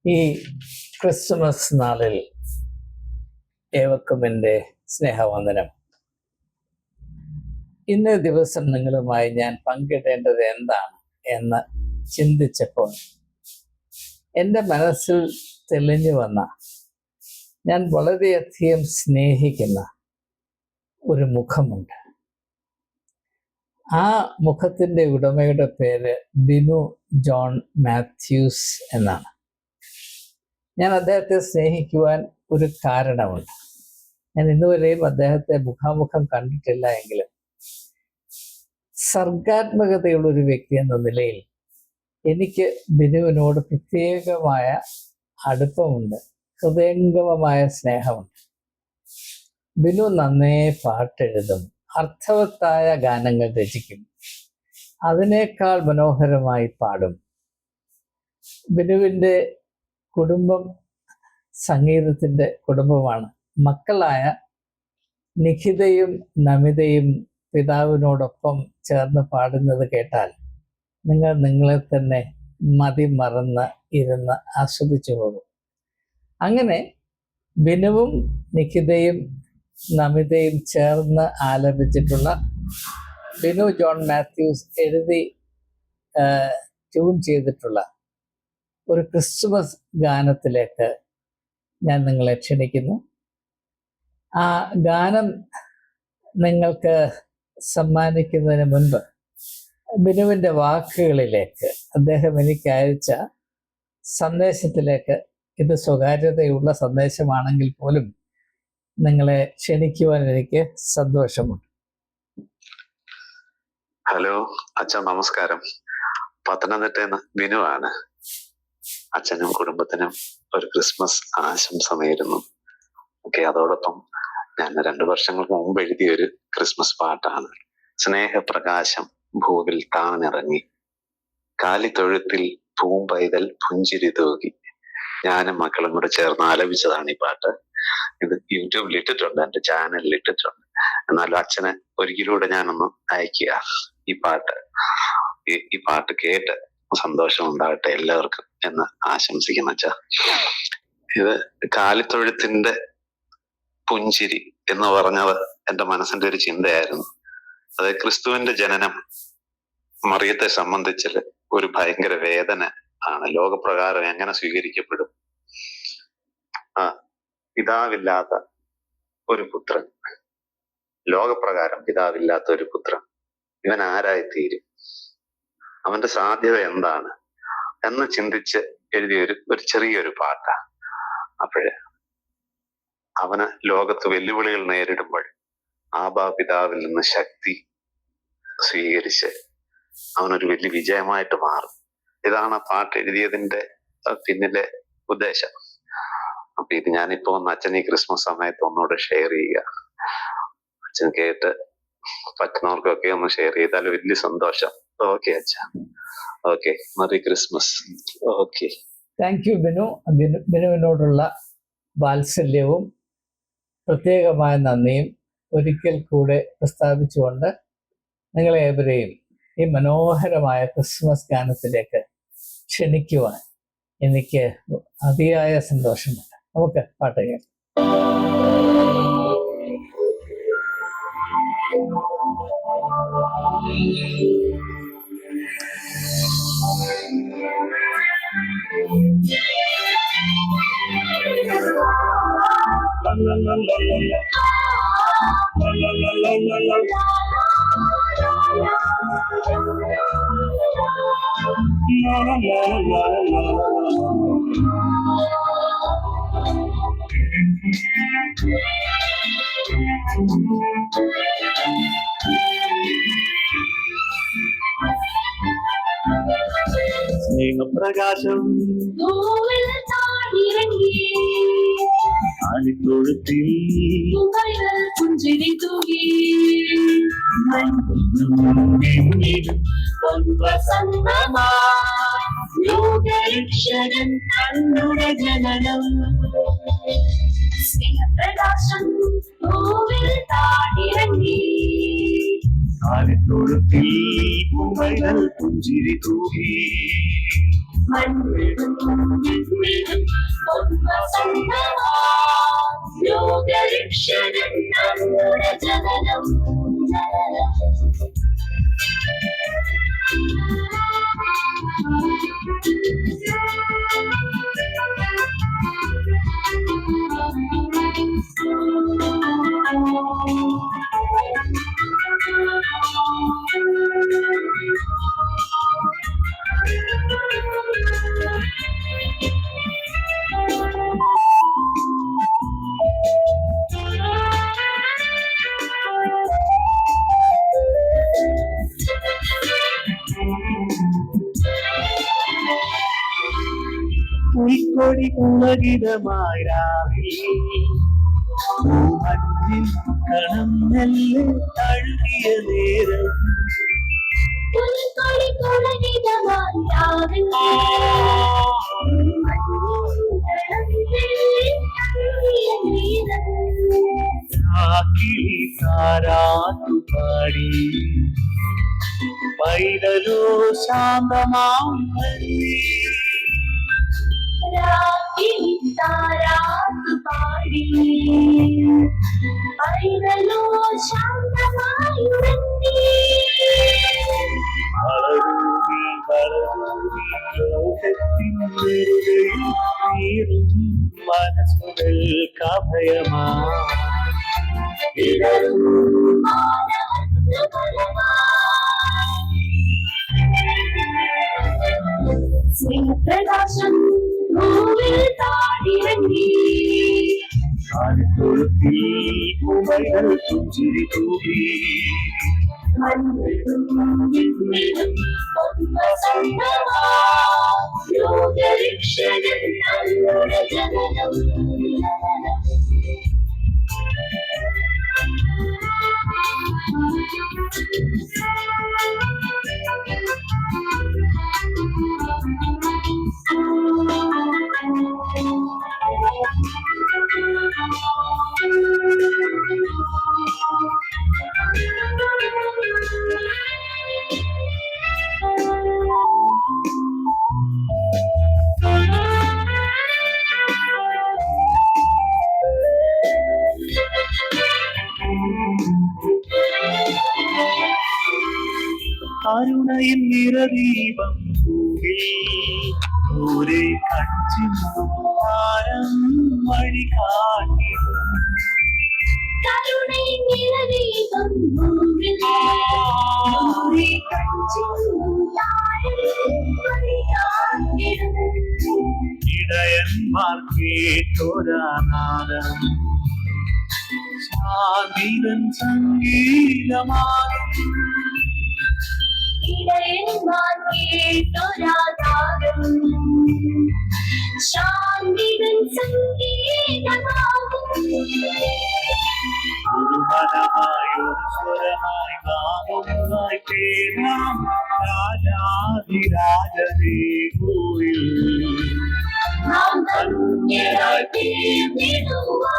ഈ ക്രിസ്മസ് നാളിൽ ഏവർക്കും എൻ്റെ സ്നേഹവന്ദനം. ഇന്നേ ദിവസം നിങ്ങളുമായി ഞാൻ പങ്കിടേണ്ടത് എന്താണ് എന്ന് ചിന്തിച്ചപ്പോൾ എൻ്റെ മനസ്സിൽ തെളിഞ്ഞു വന്ന, ഞാൻ വളരെയധികം സ്നേഹിക്കുന്ന ഒരു മുഖമുണ്ട്. ആ മുഖത്തിൻ്റെ ഉടമയുടെ പേര് ബിനു ജോൺ മാത്യൂസ് എന്നാണ്. ഞാൻ അദ്ദേഹത്തെ സ്നേഹിക്കുവാൻ ഒരു കാരണമുണ്ട്. ഞാൻ ഇന്നുവരെയും അദ്ദേഹത്തെ മുഖാമുഖം കണ്ടിട്ടില്ല എങ്കിലും സർഗാത്മകതയുള്ള ഒരു വ്യക്തി എന്ന നിലയിൽ എനിക്ക് ബിനുവിനോട് പ്രത്യേകമായ അടുപ്പമുണ്ട്, ഹൃദയംഗമമായ സ്നേഹമുണ്ട്. ബിനു നന്നേ പാട്ടെഴുതും, അർത്ഥവത്തായ ഗാനങ്ങൾ രചിക്കും, അതിനേക്കാൾ മനോഹരമായി പാടും. ബിനുവിൻ്റെ കുടുംബം സംഗീതത്തിൻ്റെ കുടുംബമാണ്. മക്കളായ നിഖിതയും നമിതയും പിതാവിനോടൊപ്പം ചേർന്ന് പാടുന്നത് കേട്ടാൽ നിങ്ങൾ നിങ്ങളെ തന്നെ മതിമറന്ന് ഇരുന്ന് ആസ്വദിച്ചു പോകും. അങ്ങനെ ബിനുവും നിഖിതയും നമിതയും ചേർന്ന് ആലപിച്ചിട്ടുള്ള ബിനു ജോൺ മാത്യൂസ് എഴുതി ട്യൂൺ ചെയ്തിട്ടുള്ള ഒരു ക്രിസ്മസ് ഗാനത്തിലേക്ക് ഞാൻ നിങ്ങളെ ക്ഷണിക്കുന്നു. ആ ഗാനം നിങ്ങൾക്ക് സമ്മാനിക്കുന്നതിന് മുൻപ് ബിനുവിൻ്റെ വാക്കുകളിലേക്ക്, അദ്ദേഹം എനിക്ക് അയച്ച സന്ദേശത്തിലേക്ക്, ഇത് സ്വകാര്യതയുള്ള സന്ദേശമാണെങ്കിൽ പോലും നിങ്ങളെ ക്ഷണിക്കുവാൻ എനിക്ക് സന്തോഷമുണ്ട്. ഹലോ അച്ഛ, നമസ്കാരം. പത്തനംതിട്ടയിൽ നിന്ന് ബിനു ആണ്. അച്ഛനും കുടുംബത്തിനും ഒരു ക്രിസ്മസ് ആശംസ നേരുന്നു. ഓക്കെ, അതോടൊപ്പം ഞാൻ 2 വർഷങ്ങൾക്ക് മുമ്പ് എഴുതിയൊരു ക്രിസ്മസ് പാട്ടാണ്. സ്നേഹപ്രകാശം ഭൂവിൽ താണിറങ്ങി, കാലിത്തൊഴുത്തിൽ പൂമ്പൈതൽ പുഞ്ചിരി തൂകി. ഞാനും മക്കളും കൂടെ ചേർന്ന് ആലപിച്ചതാണ് ഈ പാട്ട്. ഇത് യൂട്യൂബിൽ ഇട്ടിട്ടുണ്ട്, എൻ്റെ ചാനലിൽ ഇട്ടിട്ടുണ്ട്. എന്നാലും അച്ഛന് ഒരിക്കലൂടെ ഞാനൊന്ന് അയക്കുക ഈ പാട്ട്. ഈ പാട്ട് കേട്ട് സന്തോഷം ഉണ്ടാകട്ടെ എല്ലാവർക്കും എന്ന് ആശംസിക്കുന്ന അച്ഛ. ഇത് കാലിത്തൊഴുത്തിന്റെ പുഞ്ചിരി എന്ന് പറഞ്ഞത് എൻ്റെ മനസ്സിന്റെ ഒരു ചിന്തയായിരുന്നു. അത് ക്രിസ്തുവിന്റെ ജനനം മറിയത്തെ സംബന്ധിച്ച് ഒരു ഭയങ്കര വേദന ആണ്. ലോകപ്രകാരം എങ്ങനെ സ്വീകരിക്കപ്പെടും? പിതാവില്ലാത്ത ഒരു പുത്രൻ, ലോകപ്രകാരം പിതാവില്ലാത്ത ഒരു പുത്രൻ, ഇവൻ ആരായിത്തീരും? അവന്റെ സാധ്യത എന്താണ് എന്ന് ചിന്തിച്ച് എഴുതിയ ഒരു ചെറിയൊരു പാട്ടാണ്. അപ്പോഴ് അവന് ലോകത്ത് വെല്ലുവിളികൾ നേരിടുമ്പോൾ ആബാ പിതാവിൽ നിന്ന് ശക്തി സ്വീകരിച്ച് അവനൊരു വലിയ വിജയമായിട്ട് മാറും. ഇതാണ് ആ പാട്ട് എഴുതിയതിന്റെ പിന്നിലെ ഉദ്ദേശം. അപ്പൊ ഇത് ഞാനിപ്പോ ഒന്ന് അച്ഛൻ ഈ ക്രിസ്മസ് സമയത്ത് ഒന്നുകൂടെ ഷെയർ ചെയ്യുക. അച്ഛൻ കേട്ട് പറ്റുന്നവർക്കൊക്കെ ഒന്ന് ഷെയർ ചെയ്താൽ വലിയ സന്തോഷം. ഓക്കെ അച്ഛ, okay, merry Christmas. Okay, thank you Binu. ബിനുവിനോടുള്ള വാത്സല്യവും പ്രത്യേകമായ നന്ദിയും ഒരിക്കൽ കൂടെ പ്രസ്താവിച്ചുകൊണ്ട് നിങ്ങളെ ഏവരെയും ഈ മനോഹരമായ ക്രിസ്മസ് ഗാനത്തിലേക്ക് ക്ഷണിക്കുവാൻ എനിക്ക് അതിയായ സന്തോഷമുണ്ട്. നമുക്ക് പാട്ട് കേൾക്കാം. സ്നേഹപ്രകാശം കാലിത്തൊഴുത്തിൽ പുഞ്ചിരി തൂകി, ലോകരക്ഷകൻ കണ്ണുടെ ജനനം. സ്നേഹപ്രകാശം ഭൂവിൽ താണിറങ്ങി, കാലിത്തൊഴുത്തിൽ പൂമ്പൈതൽ പുഞ്ചിരി തൂകി. മണ്ണിടും ലോകരക്ഷകൻ നമ്മുടെ ജനനം ഉൾക്കൊടി പുളകിതമായ മഞ്ഞിൽ കണം നെല്ല് തഴുകിയ നേരം കിളി താരാട്ടു പാടി പൈതലോ ശാന്തമായി പാടി പൈതലോ ശാന്തമായി മനസ്സുകൾ കഭയമാ സ്നേഹപ്രകാശം ഭൂവിൽ താടിറങ്ങി തൊഴുത്തിൽ പൂമൈകൾ പുഞ്ചിരി തൂകി ലോകരക്ഷകൻ നമ്മുടെ ജനനം കരുണയിൽ നിറദീപം പൂവിൽ ദൂരെ കച്ചിന്താരം വഴി കാട്ടി ഇടയന്മാർ കേട്ടൊരാനാദം ശാന്തിതൻ സംഗീതമാകും ശാന്തിതൻ സംഗീതമാകും ഒരു സ്വരമായി നാമൊന്നായി പേരാം രാജാധിരാജനേ ഗോവിൽ നാം ധന്യരായി തീർന്നിടുവാൻ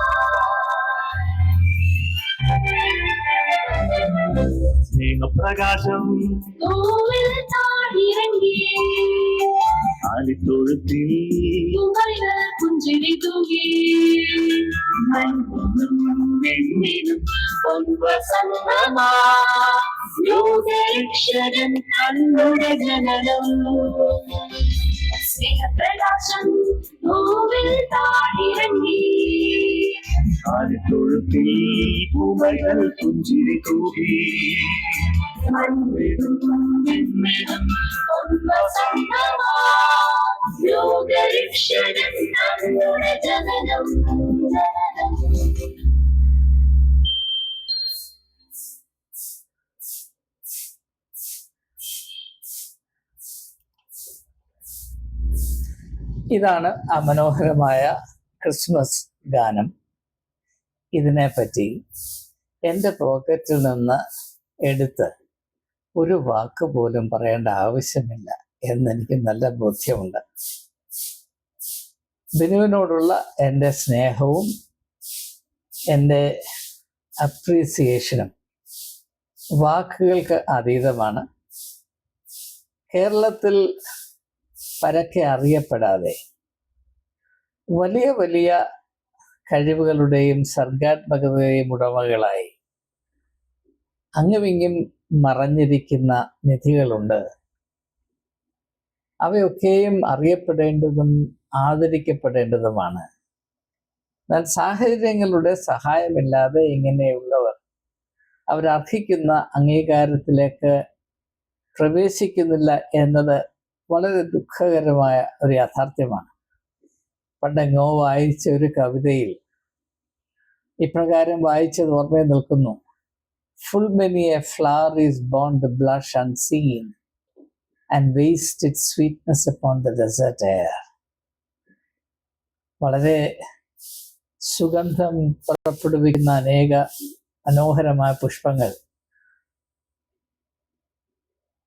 സ്നേഹപ്രകാശം ഭൂവിൽ താടിറങ്ങി ആലിത്തൊഴുത്തിൽ പുഞ്ചിരി തൂകി ലോകരക്ഷകൻ നമ്മുടെ ജനനം സ്നേഹപ്രകാശം ഭൂവിൽ താടിറങ്ങി ആലിത്തൊഴുത്തിൽ പൂമൈകൾ പുഞ്ചിരി തൂകി ലോകരക്ഷകൻ നമ്മുടെ ജനനം ഇതാണ് ആ മനോഹരമായ ക്രിസ്മസ് ഗാനം. ഇതിനെപ്പറ്റി എൻ്റെ പോക്കറ്റിൽ നിന്ന് എടുത്ത് ഒരു വാക്ക് പോലും പറയേണ്ട ആവശ്യമില്ല എന്നെനിക്ക് നല്ല ബോധ്യമുണ്ട്. ബിനുവിനോടുള്ള എൻ്റെ സ്നേഹവും എൻ്റെ അപ്രീസിയേഷനും വാക്കുകൾക്ക് അതീതമാണ്. കേരളത്തിൽ പരക്കെ അറിയപ്പെടാതെ വലിയ വലിയ കഴിവുകളുടെയും സർഗാത്മകതയുടെയും ഉടമകളായി അങ്ങുമിങ്ങും മറഞ്ഞിരിക്കുന്ന നിധികളുണ്ട്. അവയൊക്കെയും അറിയപ്പെടേണ്ടതും ആദരിക്കപ്പെടേണ്ടതുമാണ്. എന്നാൽ സാഹചര്യങ്ങളുടെ സഹായമില്ലാതെ ഇങ്ങനെയുള്ളവർ അവരർഹിക്കുന്ന അംഗീകാരത്തിലേക്ക് പ്രവേശിക്കുന്നില്ല എന്നത് വളരെ ദുഃഖകരമായ ഒരു യാഥാർത്ഥ്യമാണ്. പണ്ടെങ്ങോ വായിച്ച ഒരു കവിതയിൽ ഇപ്രകാരം വായിച്ചത് ഓർമ്മയിൽ നിൽക്കുന്നു: Full many a flower is born to blush unseen and waste its sweetness upon the desert air. വളരെ സുഗന്ധം പുറപ്പെടുവിക്കുന്ന അനേക മനോഹരമായ പുഷ്പങ്ങൾ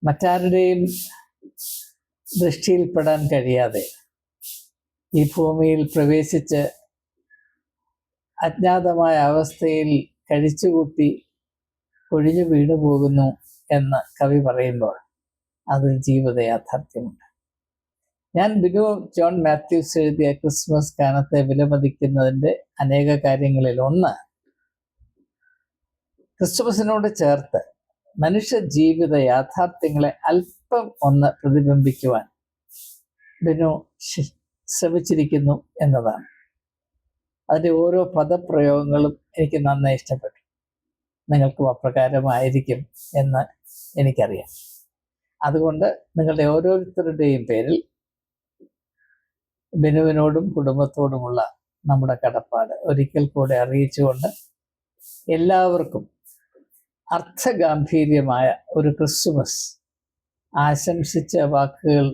മറ്റാരുടെയും ദൃഷ്ടിയിൽപ്പെടാൻ കഴിയാതെ ഈ ഭൂമിയിൽ പ്രവേശിച്ച് അജ്ഞാതമായ അവസ്ഥയിൽ കഴിച്ചുകൂട്ടി ഒഴിഞ്ഞു വീണു പോകുന്നു എന്ന് കവി പറയുമ്പോൾ അതിൽ ജീവിത യാഥാർത്ഥ്യമുണ്ട്. ഞാൻ ബിനു ജോൺ മാത്യൂസ് എഴുതിയ ക്രിസ്മസ് ഗാനത്തെ വിലമതിക്കുന്നതിൻ്റെ അനേക കാര്യങ്ങളിൽ ഒന്ന്, ക്രിസ്തുമസിനോട് ചേർത്ത് മനുഷ്യ ജീവിത യാഥാർത്ഥ്യങ്ങളെ അല്പം ഒന്ന് പ്രതിബിംബിക്കുവാൻ ബിനു ശ്രമിച്ചിരിക്കുന്നു എന്നതാണ്. അതിൻ്റെ ഓരോ പദപ്രയോഗങ്ങളും എനിക്ക് നന്നായി ഇഷ്ടപ്പെട്ടു. നിങ്ങൾക്കും അപ്രകാരമായിരിക്കും എന്ന് എനിക്കറിയാം. അതുകൊണ്ട് നിങ്ങളുടെ ഓരോരുത്തരുടെയും പേരിൽ ബിനുവിനോടും കുടുംബത്തോടുമുള്ള നമ്മുടെ കടപ്പാട് ഒരിക്കൽ കൂടെ അറിയിച്ചുകൊണ്ട് എല്ലാവർക്കും അർത്ഥഗാംഭീര്യമായ ഒരു ക്രിസ്തുമസ് ആശംസിച്ച വാക്കുകൾ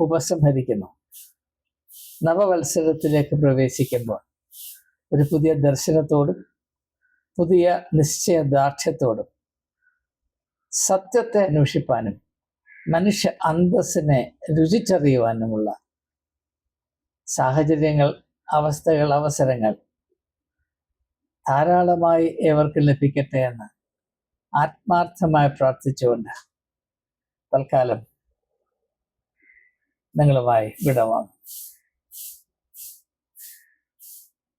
ഉപസംഹരിക്കുന്നു. നവവത്സരത്തിലേക്ക് പ്രവേശിക്കുമ്പോൾ ഒരു പുതിയ ദർശനത്തോടും പുതിയ നിശ്ചയദാർഢ്യത്തോടും സത്യത്തെ അന്വേഷിപ്പാനും മനുഷ്യ അന്തസ്സിനെ രുചിച്ചറിയുവാനുമുള്ള സാഹചര്യങ്ങൾ, അവസ്ഥകൾ, അവസരങ്ങൾ ധാരാളമായി ഏവർക്ക് ലഭിക്കട്ടെ എന്ന് ആത്മാർത്ഥമായി പ്രാർത്ഥിച്ചുകൊണ്ട് തൽക്കാലം നിങ്ങളുമായി വിടവാങ്ങും.